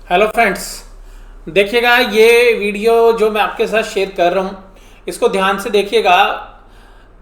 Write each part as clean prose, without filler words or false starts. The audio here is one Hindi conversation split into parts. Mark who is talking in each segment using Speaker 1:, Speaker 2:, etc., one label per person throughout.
Speaker 1: हेलो फ्रेंड्स, देखिएगा ये वीडियो जो मैं आपके साथ शेयर कर रहा हूँ इसको ध्यान से देखिएगा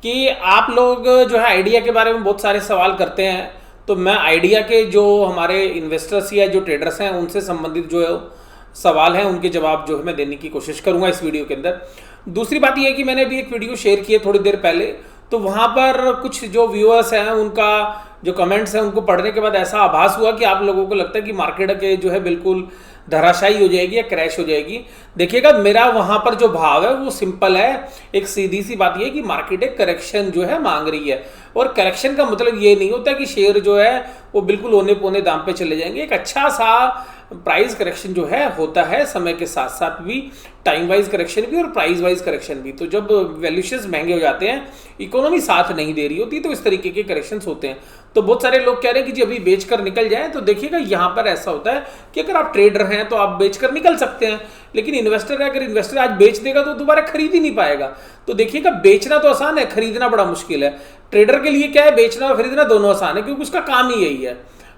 Speaker 1: कि आप लोग जो है आइडिया के बारे में बहुत सारे सवाल करते हैं। तो मैं आइडिया के जो हमारे इन्वेस्टर्स या जो ट्रेडर्स हैं उनसे संबंधित जो सवाल हैं उनके जवाब जो है मैं देने की कोशिश करूंगा इस वीडियो के अंदर। दूसरी बात यह है कि मैंने अभी एक वीडियो शेयर की है थोड़ी देर पहले, तो वहाँ पर कुछ जो व्यूअर्स हैं उनका जो कमेंट्स हैं उनको पढ़ने के बाद ऐसा आभास हुआ कि आप लोगों को लगता है कि मार्केट के जो है बिल्कुल धराशायी हो जाएगी या क्रैश हो जाएगी। देखिएगा मेरा वहाँ पर जो भाव है वो सिंपल है, एक सीधी सी बात ये है कि मार्केट एक करेक्शन जो है मांग रही है। और करेक्शन का मतलब ये नहीं होता कि शेयर जो है वो बिल्कुल औने पौने दाम पे चले जाएंगे। एक अच्छा सा प्राइस करेक्शन जो है होता है समय के साथ साथ भी, टाइम वाइज करेक्शन भी और प्राइस वाइज करेक्शन भी। तो जब वैल्यूएशंस महंगे हो जाते हैं, इकोनॉमी साथ नहीं दे रही होती, तो इस तरीके के करेक्शंस होते हैं। तो बहुत सारे लोग कह रहे हैं कि जी अभी बेचकर निकल जाएं, तो देखिएगा यहाँ पर ऐसा होता है कि अगर आप ट्रेडर हैं तो आप बेचकर निकल सकते हैं, लेकिन इन्वेस्टर है, अगर इन्वेस्टर आज बेच देगा तो दोबारा खरीद ही नहीं पाएगा। तो देखिएगा बेचना तो आसान है, खरीदना बड़ा मुश्किल है। ट्रेडर के लिए क्या है, बेचना और खरीदना दोनों आसान है क्योंकि उसका काम ही यही है।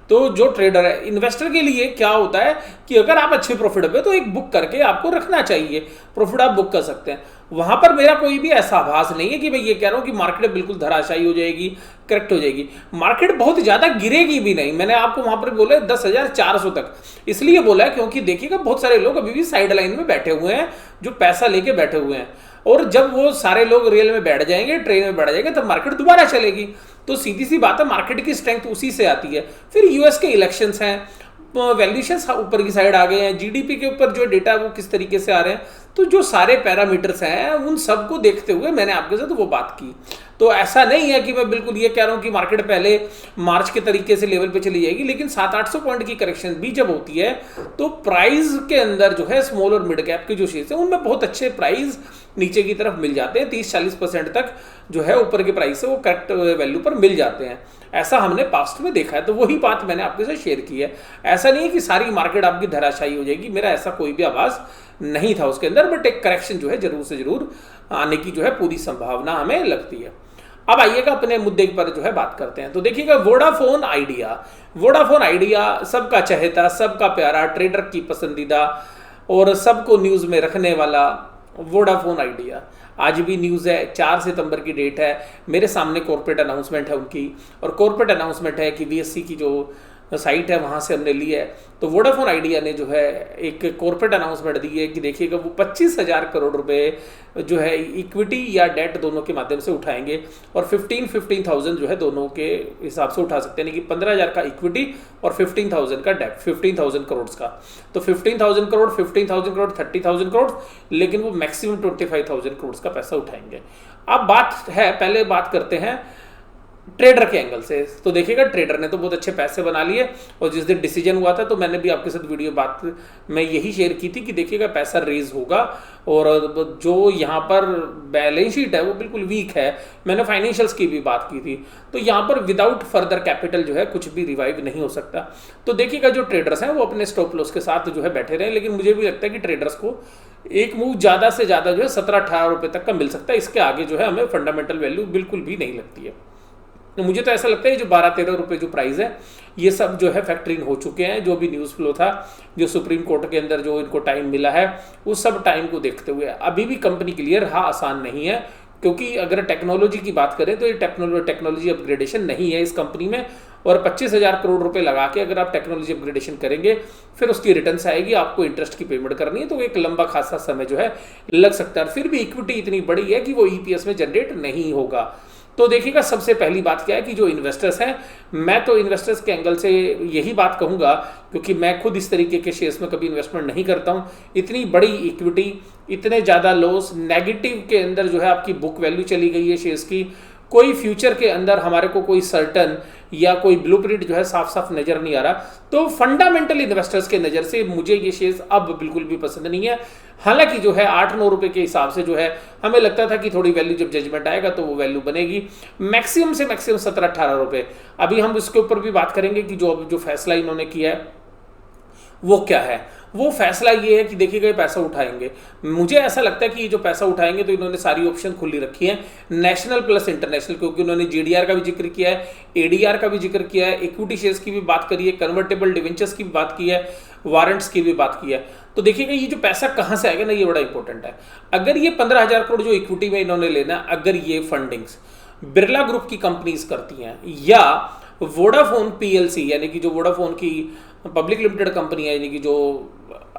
Speaker 1: तो जो ट्रेडर है, इन्वेस्टर के लिए क्या होता है कि अगर आप अच्छे प्रॉफिट पे तो एक बुक करके आपको रखना चाहिए, प्रॉफिट आप बुक कर सकते हैं। वहां पर मेरा कोई भी ऐसा आभास नहीं है कि मैं ये कह रहा हूं कि मार्केट बिल्कुल धराशायी हो जाएगी, करेक्ट हो जाएगी। मार्केट बहुत ज्यादा गिरेगी भी नहीं। मैंने आपको वहां पर बोला 10,400 तक इसलिए बोला है क्योंकि देखिएगा बहुत सारे लोग अभी भी साइड लाइन में बैठे हुए हैं जो पैसा लेके बैठे हुए हैं, और जब वो सारे लोग रेल में बैठ जाएंगे, ट्रेन में बैठ जाएंगे, तब मार्केट दोबारा चलेगी। तो सीधी सी बात है, मार्केट की स्ट्रेंथ उसी से आती है। फिर यूएस के इलेक्शंस हैं, वैल्यूएशंस ऊपर की साइड आ गए हैं, जीडीपी के ऊपर जो डेटा वो किस तरीके से आ रहे हैं, तो जो सारे पैरामीटर्स हैं उन सबको देखते हुए मैंने आपके साथ वो बात की। तो ऐसा नहीं है कि मैं बिल्कुल ये कह रहा हूं कि मार्केट पहले मार्च के तरीके से लेवल पे चली जाएगी, लेकिन 700-800 पॉइंट की करेक्शन भी जब होती है तो प्राइस के अंदर जो है स्मॉल और मिड कैप के जो शेयर्स हैं उनमें बहुत अच्छे प्राइस नीचे की तरफ मिल जाते हैं। 30-40% तक जो है ऊपर के प्राइस से वो करेक्ट वैल्यू पर मिल जाते हैं। ऐसा हमने पास्ट में देखा है, तो वही बात मैंने आपके साथ शेयर की है। ऐसा नहीं है कि सारी मार्केट आपकी धराशायी हो जाएगी, मेरा ऐसा कोई भी आवाज नहीं था उसके अंदर, बट एक करेक्शन जो है जरूर से जरूर आने की जो है पूरी संभावना हमें लगती है। अब आइएगा अपने मुद्दे पर जो है बात करते हैं। तो देखिएगा वोडाफोन आइडिया सबका चहेता, सबका प्यारा, ट्रेडर की पसंदीदा और सबको न्यूज में रखने वाला वोडाफोन आइडिया आज भी न्यूज़ है। 4 सितंबर की डेट है, मेरे सामने कॉर्पोरेट अनाउंसमेंट है उनकी, और कॉर्पोरेट अनाउंसमेंट है कि बीएससी की जो साइट है वहाँ से हमने ली है। तो वोडाफोन आइडिया ने जो है एक कॉर्पोरेट अनाउंसमेंट दी है कि देखिएगा वो 25,000 करोड़ रुपए जो है इक्विटी या डेट दोनों के माध्यम से उठाएंगे, और 15,000 जो है दोनों के हिसाब से उठा सकते हैं, यानी कि 15,000 का इक्विटी और 15,000 का डेट, 15,000 करोड़ का। तो 15,000 करोड़, 15,000 करोड़, 30,000 करोड़, लेकिन वो मैक्सिमम 25,000 करोड़ का पैसा उठाएंगे। अब बात है, पहले बात करते हैं ट्रेडर के एंगल से। तो देखिएगा ट्रेडर ने तो बहुत अच्छे पैसे बना लिए, और जिस दिन डिसीजन हुआ था तो मैंने भी आपके साथ वीडियो बात में यही शेयर की थी कि देखिएगा पैसा रेज होगा, और जो यहाँ पर बैलेंस शीट है वो बिल्कुल वीक है। मैंने फाइनेंशियल्स की भी बात की थी, तो यहाँ पर विदाउट फर्दर कैपिटल जो है कुछ भी रिवाइव नहीं हो सकता। तो देखिएगा जो ट्रेडर्स हैं वो अपने स्टॉप लॉस के साथ जो है बैठे रहे, लेकिन मुझे भी लगता है कि ट्रेडर्स को एक मूव ज़्यादा से ज़्यादा जो है 17-18 रुपये तक का मिल सकता है। इसके आगे जो है हमें फंडामेंटल वैल्यू बिल्कुल भी नहीं लगती है। तो मुझे तो ऐसा लगता है जो 12-13 रुपये जो प्राइस है ये सब जो है फैक्टर इन हो चुके हैं। जो भी न्यूज़ फ्लो था, जो सुप्रीम कोर्ट के अंदर जो इनको टाइम मिला है, उस सब टाइम को देखते हुए अभी भी कंपनी क्लियर आसान नहीं है, क्योंकि अगर टेक्नोलॉजी की बात करें तो ये टेक्नोलॉजी अपग्रेडेशन नहीं है इस कंपनी में। और 25,000 करोड़ रुपए लगा के अगर आप टेक्नोलॉजी अपग्रेडेशन करेंगे फिर उसकी रिटर्न्स आएगी, आपको इंटरेस्ट की पेमेंट करनी है, तो एक लंबा खासा समय जो है लग सकता है। फिर भी इक्विटी इतनी बड़ी है कि वो ईपीएस में जनरेट नहीं होगा। तो देखिएगा सबसे पहली बात क्या है कि जो इन्वेस्टर्स हैं, मैं तो इन्वेस्टर्स के एंगल से यही बात कहूँगा, क्योंकि मैं खुद इस तरीके के शेयर्स में कभी इन्वेस्टमेंट नहीं करता हूँ। इतनी बड़ी इक्विटी, इतने ज़्यादा लॉस, नेगेटिव के अंदर जो है आपकी बुक वैल्यू चली गई है शेयर्स की, कोई फ्यूचर के अंदर हमारे को कोई सर्टन या कोई ब्लूप्रिंट जो है साफ साफ नजर नहीं आ रहा। तो फंडामेंटल इन्वेस्टर्स के नज़र से मुझे ये शेयर्स अब बिल्कुल भी पसंद नहीं है। हालांकि जो है 8-9 रुपए के हिसाब से जो है हमें लगता था कि थोड़ी वैल्यू जब जजमेंट आएगा तो वो वैल्यू बनेगी, मैक्सिमम से मैक्सिमम 17-18 रुपए। अभी हम इसके ऊपर भी बात करेंगे कि जो फैसला इन्होंने किया है वो क्या है। वो फैसला ये है कि देखिएगा ये पैसा उठाएंगे। मुझे ऐसा लगता है कि ये जो पैसा उठाएंगे तो इन्होंने सारी ऑप्शन खुली रखी है, नेशनल प्लस इंटरनेशनल, क्योंकि उन्होंने जीडीआर का भी जिक्र किया है, एडीआर का भी जिक्र किया है, इक्विटी शेयर्स की भी बात करी है, कन्वर्टेबल डिवेंचर्स की भी बात की है, वारंट्स की भी बात की है। तो देखिएगा ये जो पैसा कहाँ से आएगा ना, ये बड़ा इंपॉर्टेंट है। अगर ये 15,000 करोड़ जो इक्विटी में इन्होंने लेना, अगर ये फंडिंग्स बिरला ग्रुप की कंपनीज करती हैं या वोडाफोन पीएलसी यानी कि जो वोडाफोन की पब्लिक लिमिटेड कंपनी है, यानी कि जो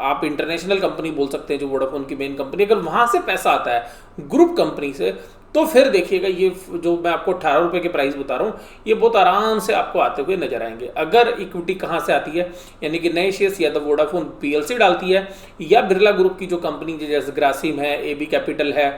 Speaker 1: आप इंटरनेशनल कंपनी बोल सकते हैं, जो वोडाफोन की मेन कंपनी, अगर वहां से पैसा आता है ग्रुप कंपनी से, तो फिर देखिएगा ये जो मैं आपको 18 रुपए के प्राइस बता रहा हूँ, ये बहुत आराम से आपको आते हुए नजर आएंगे। अगर इक्विटी कहाँ से आती है, यानी कि नए शेयर्स या तो वोडाफोन पीएलसी डालती है या बिरला ग्रुप की जो कंपनी जैसे ग्रासिम है, एबी कैपिटल है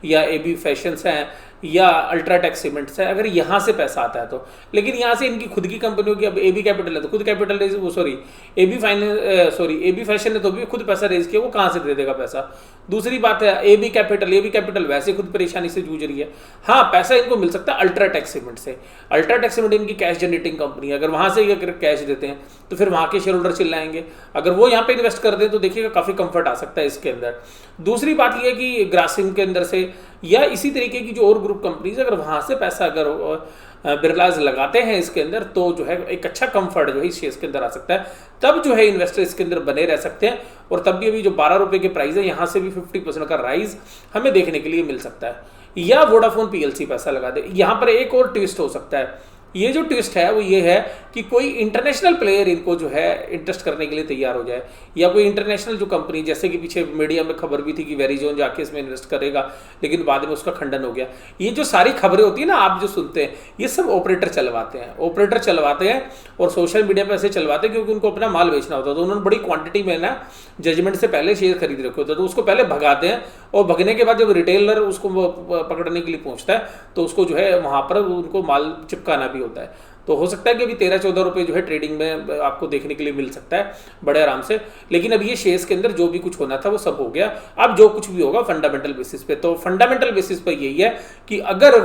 Speaker 1: या एबी फैशंस हैं या अल्ट्राटेक सीमेंट्स है, अगर यहाँ से पैसा आता है तो। लेकिन यहाँ से इनकी खुद की कंपनियों की, अब एबी कैपिटल है तो खुद कैपिटल रेज, वो सॉरी एबी फैशन ने तो भी खुद पैसा रेज किया, वो कहाँ से दे देगा पैसा। दूसरी बात है एबी कैपिटल वैसे खुद परेशानी से जूझ रही है। हाँ, पैसा इनको मिल सकता है अल्ट्राटेक सीमेंट से। अल्ट्राटेक सीमेंट इनकी कैश जनरेटिंग कंपनी है, अगर वहां से अगर कैश देते हैं तो फिर वहां के शेयर होल्डर चिल्लाएंगे। अगर वो यहाँ पे इन्वेस्ट कर दें तो देखिएगा काफी कंफर्ट आ सकता है इसके अंदर। दूसरी बात यह है कि ग्रासिम के अंदर से या इसी तरीके की जो और ग्रुप कंपनीज, अगर वहां से पैसा अगर बिरलाज लगाते हैं इसके अंदर, तो जो है एक अच्छा कंफर्ट जो है इस शेयर के अंदर आ सकता है। तब जो है इन्वेस्टर इसके अंदर बने रह सकते हैं और तब भी अभी जो 12 रुपए के प्राइस है, यहाँ से भी 50% का राइज हमें देखने के लिए मिल सकता है। या वोडाफोन पीएलसी पैसा लगा दे। यहाँ पर एक और ट्विस्ट हो सकता है। ये जो ट्विस्ट है वो ये है कि कोई इंटरनेशनल प्लेयर इनको जो है इंटरेस्ट करने के लिए तैयार हो जाए, या कोई इंटरनेशनल जो कंपनी, जैसे कि पीछे मीडिया में खबर भी थी कि वेरिजोन जाके इसमें इन्वेस्ट करेगा, लेकिन बाद में उसका खंडन हो गया। ये जो सारी खबरें होती है ना, आप जो सुनते हैं, ये सब ऑपरेटर चलवाते हैं और सोशल मीडिया पर ऐसे चलवाते हैं क्योंकि उनको अपना माल बेचना होता है। तो उन्होंने बड़ी क्वांटिटी में ना जजमेंट से पहले शेयर खरीद रखे होते हैं, तो उसको पहले भगाते हैं और भगने के बाद जब रिटेलर उसको पकड़ने के लिए पहुंचता है तो उसको जो है वहां पर उनको माल चिपकाना भी होता है। तो हो सकता है कि अभी 13-14 रुपए जो है ट्रेडिंग में आपको देखने के लिए मिल सकता है बड़े आराम से। लेकिन अब ये शेयर्स के अंदर जो भी कुछ होना था वो सब हो गया। अब जो कुछ भी होगा फंडामेंटल बेसिस पे, तो फंडामेंटल बेसिस पे यही है कि अगर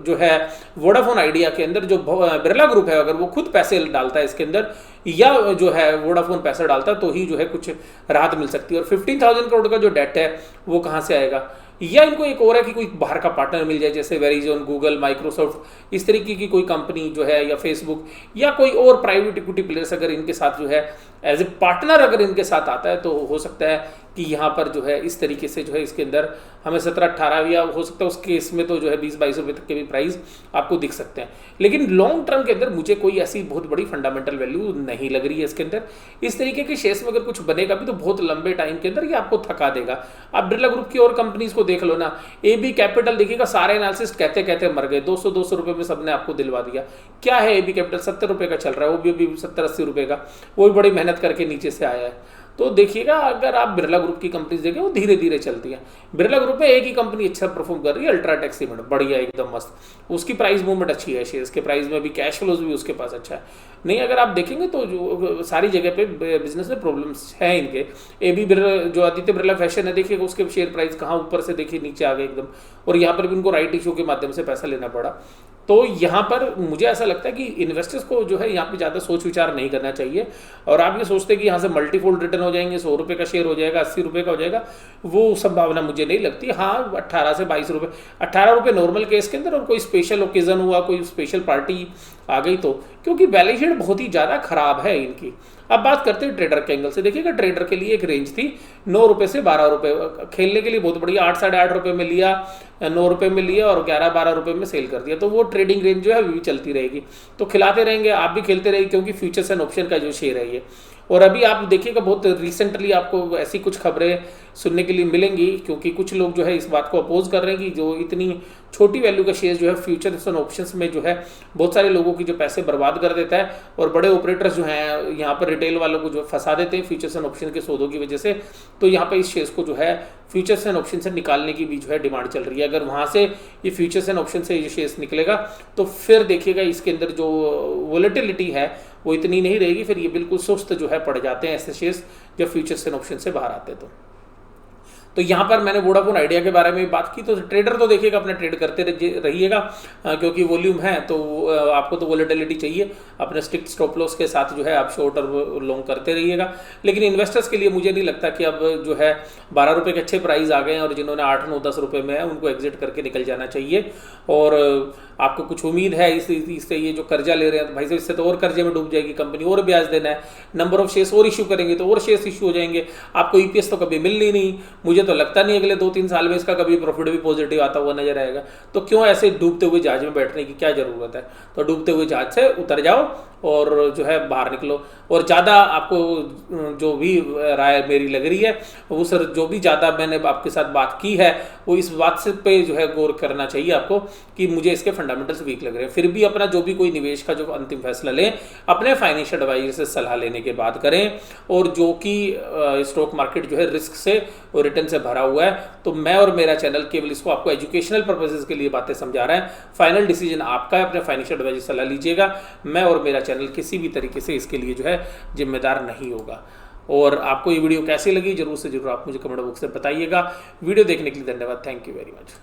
Speaker 1: जो है वोडाफोन आइडिया के अंदर जो बिरला ग्रुप है, अगर वो खुद पैसे डालता है इसके अंदर या जो है वोडाफोन पैसा डालता है, तो ही जो है कुछ राहत मिल सकती है। और 15,000 करोड़ का जो डेट है वो कहाँ से आएगा, या इनको एक और है कि कोई बाहर का पार्टनर मिल जाए, जैसे वेरिजोन, गूगल, माइक्रोसॉफ्ट, इस तरीके की कोई कंपनी जो है, या फेसबुक, या कोई और प्राइवेट इक्विटी प्लेयर्स अगर इनके साथ जो है एज ए पार्टनर अगर इनके साथ आता है, तो हो सकता है कि यहाँ पर जो है इस तरीके से जो है इसके अंदर हमें 17-18 या हो सकता है उस केस में तो जो है 20-22 रुपए तक के भी प्राइस आपको दिख सकते हैं। लेकिन लॉन्ग टर्म के अंदर मुझे कोई ऐसी बहुत बड़ी फंडामेंटल वैल्यू नहीं लग रही है इसके अंदर। इस तरीके के शेयर्स में अगर कुछ बनेगा भी तो बहुत लंबे टाइम के अंदर ये आपको थका देगा। आप बिरला ग्रुप की और कंपनीज को देख लो ना, एबी कैपिटल देखिएगा, सारे एनालिसिस्ट कहते कहते मर गए, 200 रुपए में सबने आपको दिलवा दिया। क्या है एबी कैपिटल, 70 रुपए का चल रहा है, वो भी अभी 70-80 रुपए का, वो भी बड़ी मेहनत करके नीचे से आया है। तो देखिएगा अगर आप बिरला ग्रुप की कंपनीज देखें, वो धीरे धीरे चलती है। बिरला ग्रुप में एक ही कंपनी अच्छा परफॉर्म कर रही है, अल्ट्राटेक सीमेंट, बढ़िया एकदम मस्त, उसकी प्राइस मूवमेंट अच्छी है, शेयर्स के प्राइस में भी, कैश फ्लोज भी उसके पास अच्छा है। नहीं, अगर आप देखेंगे तो जो सारी जगह पे बिजनेस में प्रॉब्लम्स है इनके। एबी बिरला जो आदित्य बिरला फैशन है, देखिएगा उसके शेयर प्राइस कहाँ ऊपर से देखिए नीचे आ गए एकदम, और यहाँ पर भी उनको राइट इशू के माध्यम से पैसा लेना पड़ा। तो यहाँ पर मुझे ऐसा लगता है कि इन्वेस्टर्स को जो है यहाँ पे ज़्यादा सोच विचार नहीं करना चाहिए। और आप ये सोचते हैं कि यहाँ से मल्टीफोल्ड रिटर्न हो जाएंगे, 100 रुपये का शेयर हो जाएगा, 80 रुपये का हो जाएगा, वो संभावना मुझे नहीं लगती। हाँ, 18 से 22 रुपये, 18 रुपये नॉर्मल केस के अंदर, और कोई स्पेशल ओकेजन हुआ, कोई स्पेशल पार्टी आ गई तो, क्योंकि बैलेंस शीट बहुत ही ज़्यादा खराब है इनकी। अब बात करते हैं ट्रेडर के एंगल से। देखिएगा ट्रेडर के लिए एक रेंज थी 9 रुपये से 12 रुपये, खेलने के लिए बहुत बढ़िया। 8-8.5 रुपये में लिया, 9 रुपये में लिया और 11-12 रुपये में सेल कर दिया, तो वो ट्रेडिंग रेंज जो है अभी भी चलती रहेगी। तो खिलाते रहेंगे, आप भी खेलते रहेंगे, क्योंकि फ्यूचर्स एंड ऑप्शन का जो शेयर है ये। और अभी आप देखिएगा बहुत रिसेंटली आपको ऐसी कुछ खबरें सुनने के लिए मिलेंगी, क्योंकि कुछ लोग जो है इस बात को अपोज कर रहे हैं कि जो इतनी छोटी वैल्यू का शेयर जो है फ्यूचर्स एंड ऑप्शंस में जो है बहुत सारे लोगों की जो पैसे बर्बाद कर देता है, और बड़े ऑपरेटर्स जो हैं यहाँ पर रिटेल वालों को जो फंसा देते हैं फ्यूचर्स एंड ऑप्शन के सौदों की वजह से। तो यहाँ पर इस शेयर्स को जो है फ्यूचर्स एंड ऑप्शन से निकालने की भी जो है डिमांड चल रही है। अगर वहाँ से ये फ्यूचर्स एंड ऑप्शन से ये शेयर्स निकलेगा तो फिर देखिएगा इसके अंदर जो वोलेटिलिटी है वो इतनी नहीं रहेगी, फिर ये बिल्कुल सुस्त जो है पड़ जाते हैं ऐसे शेयर्स जब फ्यूचर्स एंड ऑप्शन से बाहर आते हैं। तो यहाँ पर मैंने वोडाफोन आइडिया के बारे में बात की। तो ट्रेडर तो देखिएगा अपना ट्रेड करते रहिएगा, क्योंकि वॉल्यूम है तो आपको तो वॉलेटिलिटी चाहिए। अपने स्ट्रिक्ट स्टॉप लॉस के साथ जो है आप शॉर्ट और लॉन्ग करते रहिएगा। लेकिन इन्वेस्टर्स के लिए मुझे नहीं लगता कि अब जो है 12 रुपये के अच्छे प्राइस आ गए हैं और जिन्होंने 8, 9, 10 रुपये में है उनको एग्जिट करके निकल जाना चाहिए। और आपको कुछ उम्मीद है इससे ये जो कर्जा ले रहे हैं तो भाई साहब इससे तो और कर्जे में डूब जाएगी कंपनी, और ब्याज देना है, नंबर ऑफ शेयर्स और इशू करेंगे तो और शेयर्स इशू हो जाएंगे, आपको ईपीएस तो कभी मिलनी नहीं। मुझे तो लगता नहीं अगले 2-3 साल में इसका कभी प्रॉफिट भी पॉजिटिव आता हुआ नजर आएगा। तो क्यों ऐसे डूबते हुए जहाज में बैठने की क्या जरूरत है? तो डूबते हुए जहाज से उतर जाओ और जो है बाहर निकलो। और ज़्यादा आपको जो भी राय मेरी लग रही है वो सर, जो भी ज़्यादा मैंने आपके साथ बात की है वो इस बात से पे जो है गौर करना चाहिए आपको कि मुझे इसके फंडामेंटल्स वीक लग रहे हैं। फिर भी अपना जो भी कोई निवेश का जो अंतिम फैसला लें अपने फाइनेंशियल एडवाइजर से सलाह लेने के बाद करें। और जो कि स्टॉक मार्केट जो है रिस्क से और रिटर्न से भरा हुआ है, तो मैं और मेरा चैनल केवल इसको आपको एजुकेशनल पर्पसेस के लिए बातें समझा रहे हैं। फाइनल डिसीजन आपका है, अपने फाइनेंशियल एडवाइजर सलाह लीजिएगा। मैं और मेरा चैनल किसी भी तरीके से इसके लिए जो है जिम्मेदार नहीं होगा। और आपको ये वीडियो कैसी लगी जरूर से जरूर आप मुझे कमेंट बॉक्स में बताइएगा। वीडियो देखने के लिए धन्यवाद। Thank you very much.